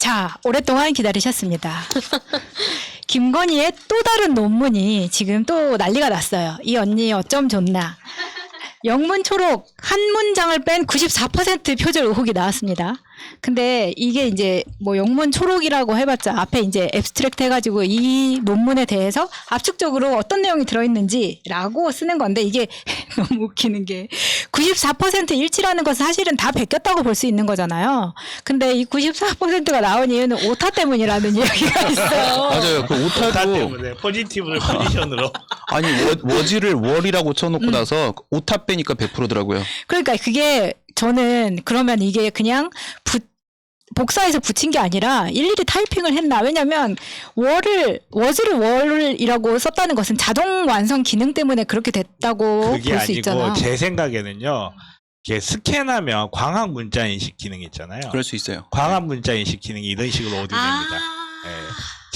자, 오랫동안 기다리셨습니다. 김건희의 또 다른 논문이 지금 또 난리가 났어요. 이 언니 어쩜 좋나. 영문 초록 한 문장을 뺀 94% 표절 의혹이 나왔습니다. 근데 이게 이제 뭐 영문 초록이라고 해봤자 앞에 이제 앱스트랙트 해가지고 이 논문에 대해서 압축적으로 어떤 내용이 들어있는지라고 쓰는 건데 이게 너무 웃기는 게 94% 일치라는 것은 사실은 다 베꼈다고 볼 수 있는 거잖아요. 근데 이 94%가 나온 이유는 오타 때문이라는 이야기가 있어요. 맞아요. 그 오타 오타도 때문에 포지티브를 포지션으로. 아니 워즈를 월이라고 쳐놓고 나서 오타 빼니까 100%더라고요. 그러니까 그게 저는 그러면 이게 그냥 복사해서 붙인 게 아니라 일일이 타이핑을 했나? 왜냐면 워즈를 월이라고 썼다는 것은 자동 완성 기능 때문에 그렇게 됐다고 그게 볼 수 있잖아. 아니고 제 생각에는요. 이게 스캔하면 광학 문자 인식 기능이 있잖아요. 그럴 수 있어요. 광학 문자 인식 기능이 이런 식으로 오딘됩니다.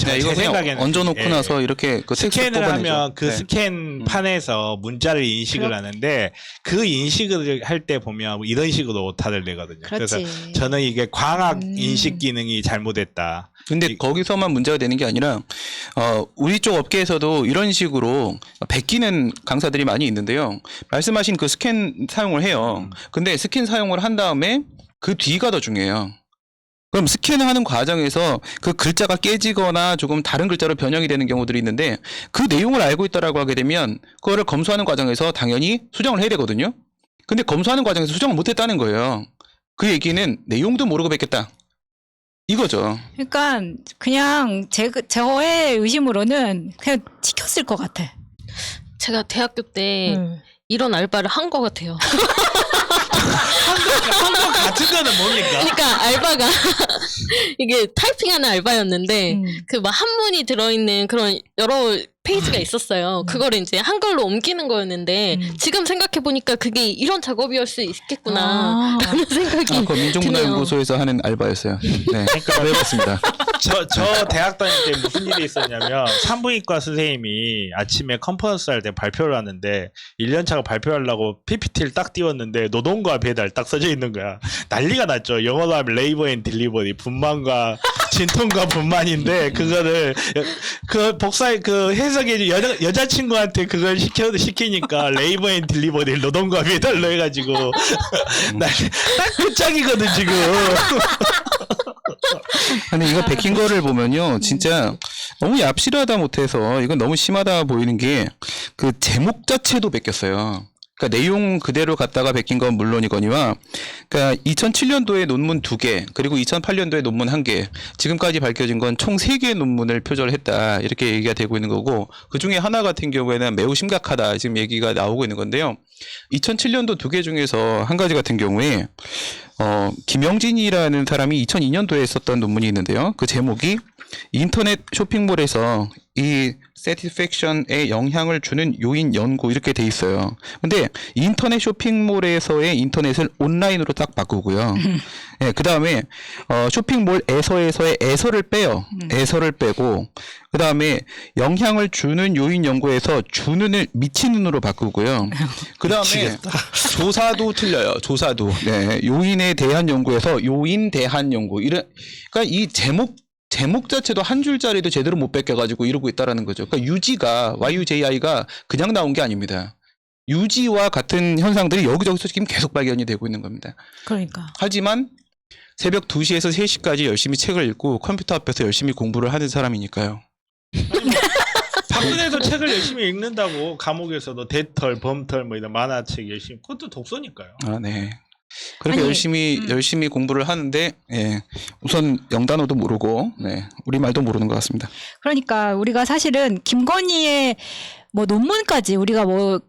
네, 이거 그냥 얹어놓고 나서 이렇게 그 스캔을 하면 그 네. 스캔판에서 문자를 인식을 하는데 그 인식을 할 때 보면 이런 식으로 오타를 내거든요. 그렇지. 그래서 저는 이게 광학 인식 기능이 잘못됐다. 근데 거기서만 문제가 되는 게 아니라 우리 쪽 업계에서도 이런 식으로 베끼는 강사들이 많이 있는데요. 말씀하신 그 스캔 사용을 해요. 근데 스캔 사용을 한 다음에 그 뒤가 더 중요해요. 그럼 스캔을 하는 과정에서 그 글자가 깨지거나 조금 다른 글자로 변형이 되는 경우들이 있는데 그 내용을 알고 있다라고 하게 되면 그거를 검수하는 과정에서 당연히 수정을 해야 되거든요. 근데 검수하는 과정에서 수정을 못했다는 거예요. 그 얘기는 내용도 모르고 뵙겠다. 이거죠. 그러니까 그냥 저의 의심으로는 그냥 찍혔을 것 같아. 제가 대학교 때 이런 알바를 한 것 같아요. 한국 같은 거는 뭡니까? 그러니까 알바가 이게 타이핑하는 알바였는데 그 막 한문이 들어있는 그런 여러 페이지가 있었어요. 그거를 이제 한글로 옮기는 거였는데 지금 생각해 보니까 그게 이런 작업이었을 수 있겠구나 라는 생각이 그 민족문화연구소에서 하는 알바였어요. 네, 해봤습니다. 저 대학 다닐 때 무슨 일이 있었냐면 산부인과 선생님이 아침에 컨퍼런스 할 때 발표를 하는데 1년차가 발표하려고 PPT를 딱 띄웠는데 노동과 배달 딱 써져 있는 거야. 난리가 났죠. 영어로 하면 레이버 앤 딜리버리, 분만과 진통과 분만인데 그거를 그 복사의 그 해석해 여자친구한테 그걸 시키니까 레이버 앤 딜리버리 노동과 배달로 해가지고 딱 그 짝이거든 지금. 근데 이거 베낀 거를 보면요, 진짜 너무 얍실하다 못해서 이건 너무 심하다 보이는 게 그 제목 자체도 베꼈어요. 그러니까 내용 그대로 갖다가 베낀 건 물론이거니와, 그러니까 2007년도에 논문 2개, 그리고 2008년도에 논문 1개, 지금까지 밝혀진 건 총 3개의 논문을 표절했다, 이렇게 얘기가 되고 있는 거고, 그 중에 하나 같은 경우에는 매우 심각하다, 지금 얘기가 나오고 있는 건데요. 2007년도 2개 중에서 한 가지 같은 경우에, 김영진이라는 사람이 2002년도에 썼던 논문이 있는데요. 그 제목이 인터넷 쇼핑몰에서 이 satisfaction에 영향을 주는 요인 연구, 이렇게 돼 있어요. 근데 인터넷 쇼핑몰에서의 인터넷을 온라인으로 딱 바꾸고요. 네, 그 다음에 쇼핑몰에서의 에서를 빼요. 에서를 빼고, 그 다음에 영향을 주는 요인 연구에서 주는을 미치는으로 바꾸고요. 그 다음에 조사도 틀려요. 조사도. 네, 요인에 대한 연구에서 요인 대한 연구. 그러니까 이 제목 자체도 한 줄짜리도 제대로 못 뺏겨가지고 이러고 있다라는 거죠. 그러니까 유지가, YUJI가 그냥 나온 게 아닙니다. 유지와 같은 현상들이 여기저기서 지금 계속 발견이 되고 있는 겁니다. 그러니까. 하지만 새벽 2시에서 3시까지 열심히 책을 읽고 컴퓨터 앞에서 열심히 공부를 하는 사람이니까요. 박근혜도 책을 열심히 읽는다고. 감옥에서도 대털, 범털 뭐 이런 만화책 열심히. 그것도 독서니까요. 아, 네. 그렇게 아니, 열심히 공부를 하는데, 예, 우선 영단어도 모르고, 네, 우리말도 모르는 것 같습니다. 그러니까 우리가 사실은 김건희의 뭐 논문까지 우리가 뭐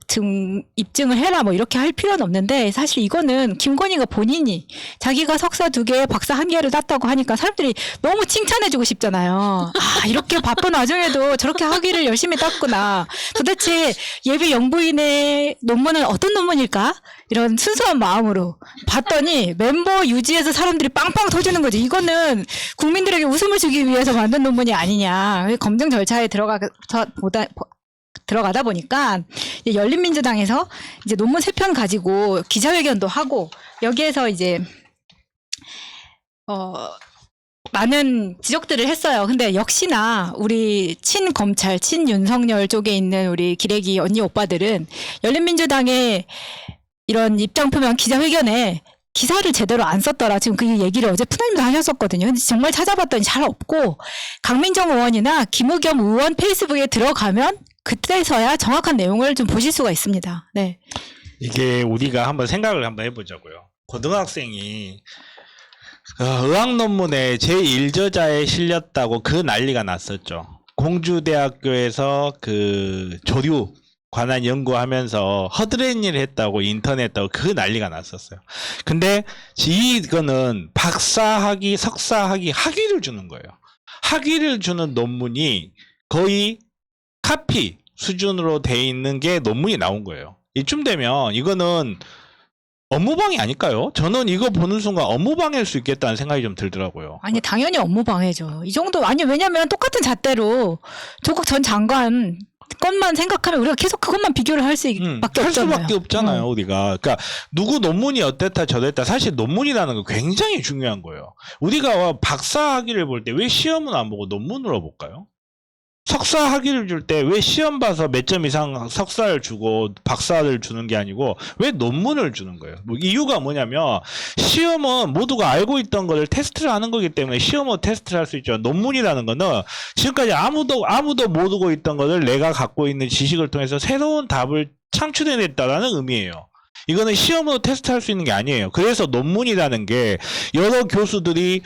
입증을 해라 뭐 이렇게 할 필요는 없는데, 사실 이거는 김건희가 본인이 자기가 석사 2개, 박사 1개를 땄다고 하니까 사람들이 너무 칭찬해주고 싶잖아요. 아, 이렇게 바쁜 와중에도 저렇게 학위를 열심히 땄구나. 도대체 예비 영부인의 논문은 어떤 논문일까? 이런 순수한 마음으로 봤더니 멤버 유지에서 사람들이 빵빵 터지는 거지. 이거는 국민들에게 웃음을 주기 위해서 만든 논문이 아니냐. 검증 절차에 들어가다 보니까 이제 열린민주당에서 이제 논문 3편 가지고 기자회견도 하고, 여기에서 이제 많은 지적들을 했어요. 근데 역시나 우리 친검찰, 친윤석열 쪽에 있는 우리 기레기 언니 오빠들은 열린민주당의 이런 입장 표명 기자회견에 기사를 제대로 안 썼더라. 지금 그 얘기를 어제 푸나님도 하셨었거든요. 근데 정말 찾아봤더니 잘 없고 강민정 의원이나 김의겸 의원 페이스북에 들어가면 그때서야 정확한 내용을 좀 보실 수가 있습니다. 네. 이게 우리가 한번 생각을 한번 해보자고요. 고등학생이 의학 논문에 제1저자에 실렸다고 그 난리가 났었죠. 공주대학교에서 그 조류 관한 연구하면서 허드렛 일을 했다고 인터넷하고 그 난리가 났었어요. 근데 이거는 박사학위, 석사학위, 학위를 주는 거예요. 학위를 주는 논문이 거의 카피 수준으로 돼 있는 게 논문이 나온 거예요. 이쯤 되면 이거는 업무방해 아닐까요? 저는 이거 보는 순간 업무방해일 수 있겠다는 생각이 좀 들더라고요. 아니 당연히 업무방해죠. 이 정도 아니 왜냐면 똑같은 잣대로 조국 전 장관 것만 생각하면 우리가 계속 그것만 비교를 할 수밖에 할 없잖아요. 수밖에 없잖아요, 우리가. 그러니까 누구 논문이 어땠다 저랬다. 사실 논문이라는 건 굉장히 중요한 거예요. 우리가 박사 학위를 볼 때 왜 시험은 안 보고 논문으로 볼까요? 석사 학위를 줄 때 왜 시험 봐서 몇 점 이상 석사를 주고 박사를 주는 게 아니고 왜 논문을 주는 거예요? 뭐 이유가 뭐냐면 시험은 모두가 알고 있던 거를 테스트를 하는 거기 때문에 시험은 테스트를 할 수 있죠. 논문이라는 거는 지금까지 아무도 모르고 있던 거를 내가 갖고 있는 지식을 통해서 새로운 답을 창출해냈다라는 의미예요. 이거는 시험으로 테스트할 수 있는 게 아니에요. 그래서 논문이라는 게 여러 교수들이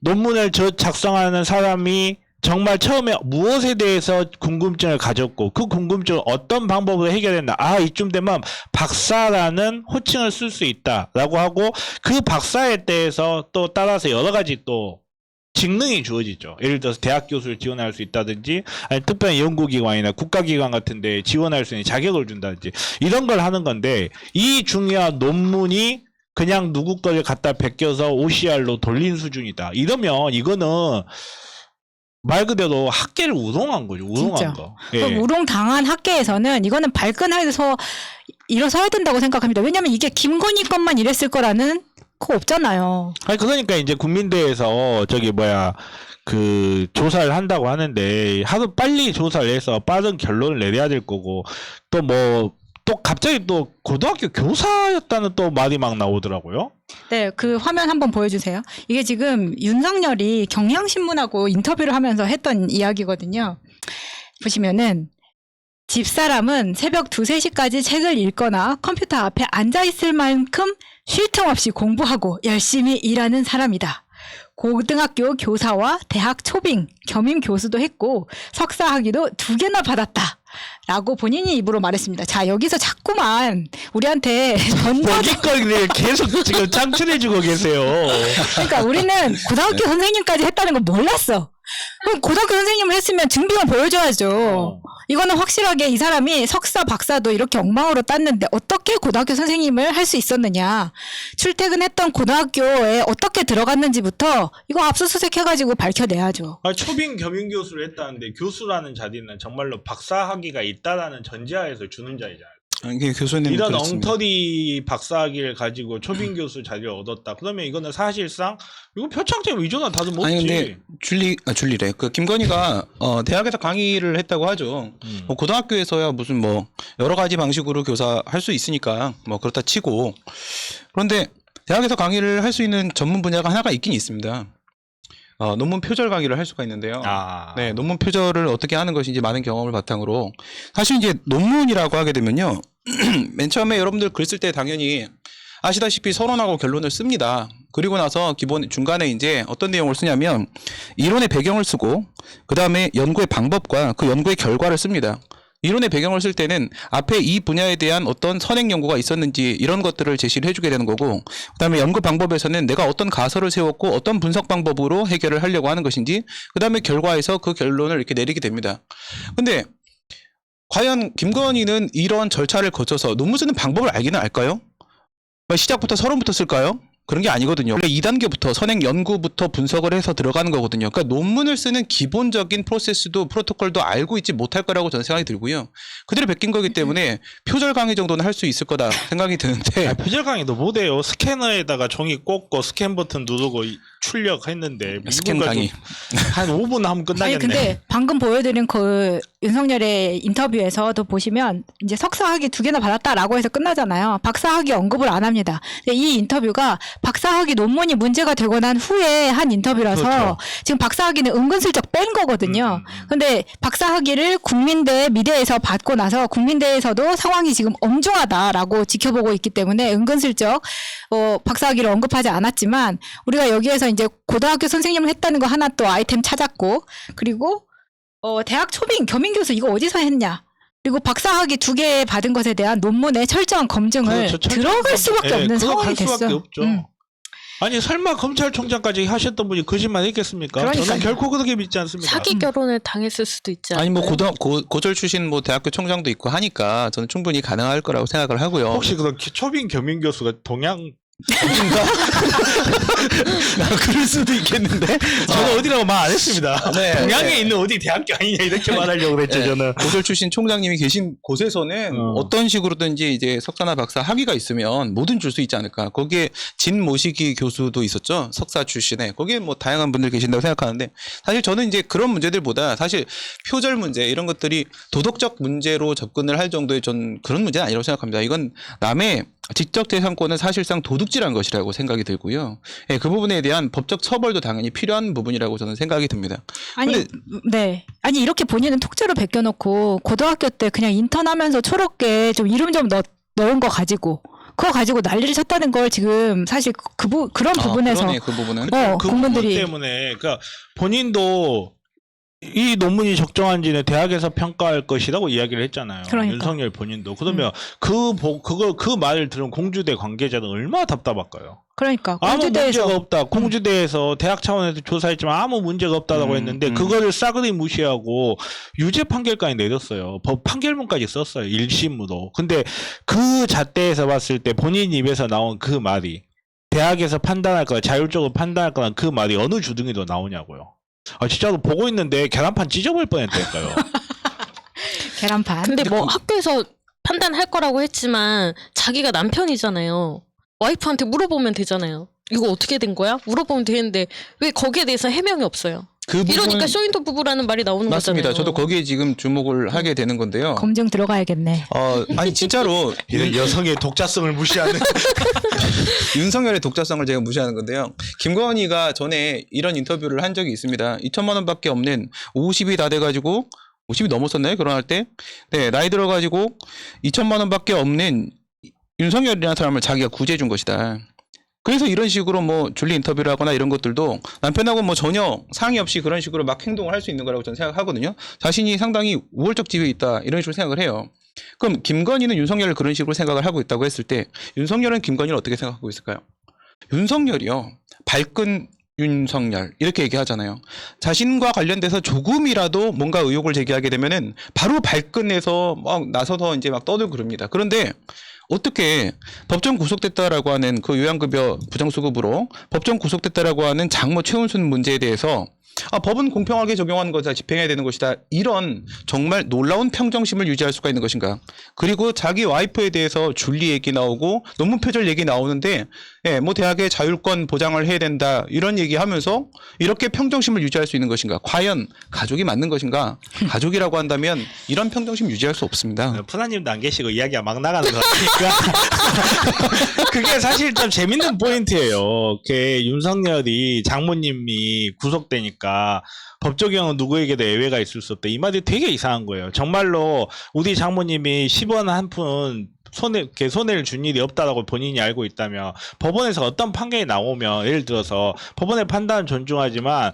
논문을 작성하는 사람이 정말 처음에 무엇에 대해서 궁금증을 가졌고 그 궁금증을 어떤 방법으로 해결했나. 이쯤 되면 박사라는 호칭을 쓸 수 있다라고 하고 그 박사에 대해서 또 따라서 여러 가지 또 직능이 주어지죠. 예를 들어서 대학 교수를 지원할 수 있다든지 아니 특별한 연구기관이나 국가기관 같은 데 지원할 수 있는 자격을 준다든지 이런 걸 하는 건데 이 중요한 논문이 그냥 누구 거를 갖다 베껴서 OCR로 돌린 수준이다. 이러면 이거는 말 그대로 학계를 우롱한 거죠. 우롱한 진짜. 거. 그럼 우롱당한 학계에서는 이거는 발끈해서 일어서야 된다고 생각합니다. 왜냐하면 이게 김건희 것만 이랬을 거라는 거 없잖아요. 아니 그러니까 이제 국민대에서 그 조사를 한다고 하는데 하루 빨리 조사를 해서 빠른 결론을 내려야 될 거고 또 갑자기 또 고등학교 교사였다는 또 말이 막 나오더라고요. 네, 그 화면 한번 보여주세요. 이게 지금 윤석열이 경향신문하고 인터뷰를 하면서 했던 이야기거든요. 보시면은 집사람은 새벽 2, 3시까지 책을 읽거나 컴퓨터 앞에 앉아있을 만큼 쉴 틈 없이 공부하고 열심히 일하는 사람이다. 고등학교 교사와 대학 초빙, 겸임 교수도 했고 석사 학위도 2개나 받았다. 라고 본인이 입으로 말했습니다. 자, 여기서 자꾸만 우리한테 먹잇거리를 계속 지금 창출해주고 계세요. 그러니까 우리는 고등학교 선생님까지 했다는 걸 몰랐어. 그럼 고등학교 선생님을 했으면 증빙을 보여줘야죠. 이거는 확실하게 이 사람이 석사, 박사도 이렇게 엉망으로 땄는데 어떻게 고등학교 선생님을 할 수 있었느냐. 출퇴근했던 고등학교에 어떻게 들어갔는지부터 이거 압수수색 해가지고 밝혀내야죠. 초빙 겸임 교수를 했다는데 교수라는 자리는 정말로 박사 학위가 있다라는 전제하에서 주는 자리잖아요. 이게 교수님 이런 그렇습니다. 엉터리 박사학위를 가지고 초빙 교수 자리를 얻었다. 그러면 이거는 사실상 이거 표창장 위조나 다들 못지. 아니 근데 줄리래. 그 김건희가 대학에서 강의를 했다고 하죠. 뭐 고등학교에서야 무슨 뭐 여러 가지 방식으로 교사할 수 있으니까 뭐 그렇다 치고 그런데 대학에서 강의를 할 수 있는 전문 분야가 하나가 있긴 있습니다. 논문 표절 강의를 할 수가 있는데요. 네, 논문 표절을 어떻게 하는 것인지 많은 경험을 바탕으로 사실 이제 논문이라고 하게 되면요. 맨 처음에 여러분들 글 쓸 때 당연히 아시다시피 서론하고 결론을 씁니다. 그리고 나서 중간에 이제 어떤 내용을 쓰냐면 이론의 배경을 쓰고 그 다음에 연구의 방법과 그 연구의 결과를 씁니다. 이론의 배경을 쓸 때는 앞에 이 분야에 대한 어떤 선행 연구가 있었는지 이런 것들을 제시를 해주게 되는 거고 그다음에 연구 방법에서는 내가 어떤 가설을 세웠고 어떤 분석 방법으로 해결을 하려고 하는 것인지 그다음에 결과에서 그 결론을 이렇게 내리게 됩니다. 근데 과연 김건희는 이런 절차를 거쳐서 논문 쓰는 방법을 알기는 알까요? 시작부터 서론부터 쓸까요? 그런 게 아니거든요. 원래 2단계부터 선행 연구부터 분석을 해서 들어가는 거거든요. 그러니까 논문을 쓰는 기본적인 프로세스도 프로토콜도 알고 있지 못할 거라고 저는 생각이 들고요. 그대로 베낀 거기 때문에 표절 강의 정도는 할 수 있을 거다 생각이 드는데 표절 강의도 못해요. 스캐너에다가 종이 꽂고 스캔 버튼 누르고 출력했는데 스캔 이분 강의. 가지고 한 5분 하면 끝나겠네. 아니 근데 방금 보여드린 그 윤석열의 인터뷰에서도 보시면 이제 석사학위 2개나 받았다라고 해서 끝나잖아요. 박사학위 언급을 안 합니다. 근데 이 인터뷰가 박사학위 논문이 문제가 되고 난 후에 한 인터뷰라서 그렇죠. 지금 박사학위는 은근슬쩍 뺀 거거든요. 근데 박사학위를 국민대 미대에서 받고 나서 국민대에서도 상황이 지금 엄중하다라고 지켜보고 있기 때문에 은근슬쩍 박사학위를 언급하지 않았지만 우리가 여기에서 이제 고등학교 선생님을 했다는 거 하나 또 아이템 찾았고 그리고 대학 초빙 겸임 교수 이거 어디서 했냐 그리고 박사학위 2개 받은 것에 대한 논문의 철저한 검증을 그렇죠. 들어갈 수밖에 없는 그거 상황이 갈 수밖에 됐어. 없죠. 아니 설마 검찰총장까지 하셨던 분이 거짓말 했겠습니까? 그러니까요. 저는 결코 그렇게 믿지 않습니다. 사기 결혼을 당했을 수도 있지 않아요? 아니 뭐 고졸 출신 뭐 대학교 총장도 있고 하니까 저는 충분히 가능할 거라고 생각을 하고요. 혹시 그럼 초빙 겸임 교수가 동양 그럴 수도 있겠는데. 저는 어디라고 말 안 했습니다. 네. 동양에 있는 어디 대학교 아니냐 이렇게 말하려고 했죠. 저는. 고졸 출신 총장님이 계신 곳에서는 어떤 식으로든지 이제 석사나 박사 학위가 있으면 뭐든 줄 수 있지 않을까. 거기에 진모시기 교수도 있었죠. 석사 출신에. 거기에 뭐 다양한 분들 계신다고 생각하는데 사실 저는 이제 그런 문제들보다 사실 표절 문제 이런 것들이 도덕적 문제로 접근을 할 정도의 전 그런 문제는 아니라고 생각합니다. 이건 남의 지적재산권은 사실상 도둑질한 것이라고 생각이 들고요. 예, 그 부분에 대한 법적 처벌도 당연히 필요한 부분이라고 저는 생각이 듭니다. 아니, 근데- 네. 아니, 이렇게 본인은 톡제로 베껴놓고, 고등학교 때 그냥 인턴하면서 초롭게 좀 이름 좀 넣은 거 가지고, 그거 가지고 난리를 쳤다는 걸 지금 사실 그런 부분에서, 그러네, 그 부분은. 그 공무원들이. 부분 때문에 그러니까 본인도 이 논문이 적정한지는 대학에서 평가할 것이라고 이야기를 했잖아요. 그러니까. 윤석열 본인도. 그러면 그 말을 들은 공주대 관계자는 얼마나 답답할까요? 그러니까, 아무 공주대에서. 문제가 없다. 공주대에서 대학 차원에서 조사했지만 아무 문제가 없다라고 했는데 그거를 싸그리 무시하고 유죄 판결까지 내렸어요. 법 판결문까지 썼어요. 1심으로. 근데 그 잣대에서 봤을 때 본인 입에서 나온 그 말이 대학에서 판단할 거야, 자율적으로 판단할 거란 그 말이 어느 주둥이도 나오냐고요. 아 진짜로 보고 있는데 계란판 찢어버릴 뻔했다니까요. 계란판. 근데 뭐 학교에서 판단할 거라고 했지만 자기가 남편이잖아요. 와이프한테 물어보면 되잖아요. 이거 어떻게 된 거야? 물어보면 되는데 왜 거기에 대해서 해명이 없어요? 그 이러니까 부분은- 쇼인도 부부라는 말이 나오는 맞습니다. 거잖아요. 저도 거기에 지금 주목을 하게 되는 건데요. 검증 들어가야겠네. 아니 진짜로 이런 여성의 독자성을 무시하는. 윤석열의 독자성을 제가 무시하는 건데요. 김건희가 전에 이런 인터뷰를 한 적이 있습니다. 2천만 원밖에 없는 50이 다 돼가지고 50이 넘었었나요? 결혼할 때? 네, 나이 들어가지고 2천만 원밖에 없는 윤석열이라는 사람을 자기가 구제해 준 것이다. 그래서 이런 식으로 뭐 줄리 인터뷰를 하거나 이런 것들도 남편하고 뭐 전혀 상의 없이 그런 식으로 막 행동을 할 수 있는 거라고 저는 생각하거든요. 자신이 상당히 우월적 지위에 있다 이런 식으로 생각을 해요. 그럼 김건희는 윤석열을 그런 식으로 생각을 하고 있다고 했을 때 윤석열은 김건희를 어떻게 생각하고 있을까요? 윤석열이요. 발끈 윤석열 이렇게 얘기하잖아요. 자신과 관련돼서 조금이라도 뭔가 의혹을 제기하게 되면은 바로 발끈해서 막 나서서 이제 막 떠들고 그럽니다. 그런데 어떻게 법정 구속됐다라고 하는 그 요양급여 부정수급으로 법정 구속됐다라고 하는 장모 최은순 문제에 대해서 법은 공평하게 적용하는 것이다, 집행해야 되는 것이다, 이런 정말 놀라운 평정심을 유지할 수가 있는 것인가. 그리고 자기 와이프에 대해서 줄리 얘기 나오고 논문 표절 얘기 나오는데 뭐 대학의 자율권 보장을 해야 된다 이런 얘기하면서 이렇게 평정심을 유지할 수 있는 것인가. 과연 가족이 맞는 것인가. 가족이라고 한다면 이런 평정심 유지할 수 없습니다. 푸나님도 안 계시고 이야기가 막 나가는 것 같으니까 그게 사실 좀 재밌는 포인트예요. 윤석열이 장모님이 구속되니까 법 적용은 누구에게도 예외가 있을 수 없다. 이 말이 되게 이상한 거예요. 정말로 우리 장모님이 10원 한 푼 손해를 준 일이 없다라고 본인이 알고 있다면 법원에서 어떤 판결이 나오면 예를 들어서 법원의 판단은 존중하지만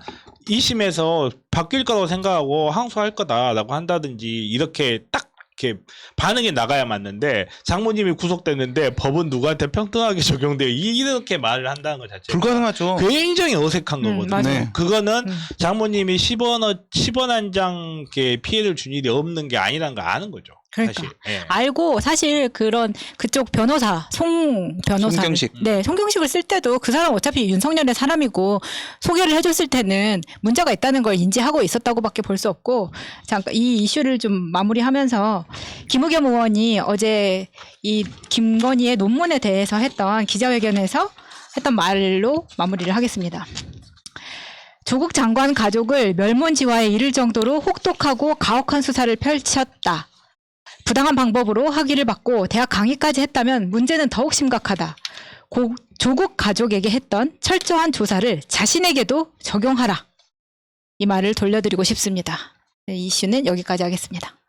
2심에서 바뀔 거라고 생각하고 항소할 거다라고 한다든지 이렇게 딱 이렇게 반응이 나가야 맞는데 장모님이 구속됐는데 법은 누구한테 평등하게 적용돼요. 이렇게 말을 한다는 것 자체가 불가능하죠. 굉장히 어색한 거거든요. 맞아요. 네. 그거는 장모님이 10원 한 장 피해를 준 일이 없는 게 아니라는 걸 아는 거죠. 그러니까. 사실. 예. 알고 사실 그쪽 변호사 송 변호사 송경식. 네, 송경식을 쓸 때도 그 사람 어차피 윤석열의 사람이고 소개를 해줬을 때는 문제가 있다는 걸 인지하고 있었다고밖에 볼 수 없고, 잠깐 이 이슈를 좀 마무리하면서 김우겸 의원이 어제 이 김건희의 논문에 대해서 했던 기자회견에서 했던 말로 마무리를 하겠습니다. 조국 장관 가족을 멸문지화에 이를 정도로 혹독하고 가혹한 수사를 펼쳤다. 부당한 방법으로 학위를 받고 대학 강의까지 했다면 문제는 더욱 심각하다. 조국 가족에게 했던 철저한 조사를 자신에게도 적용하라. 이 말을 돌려드리고 싶습니다. 네, 이슈는 여기까지 하겠습니다.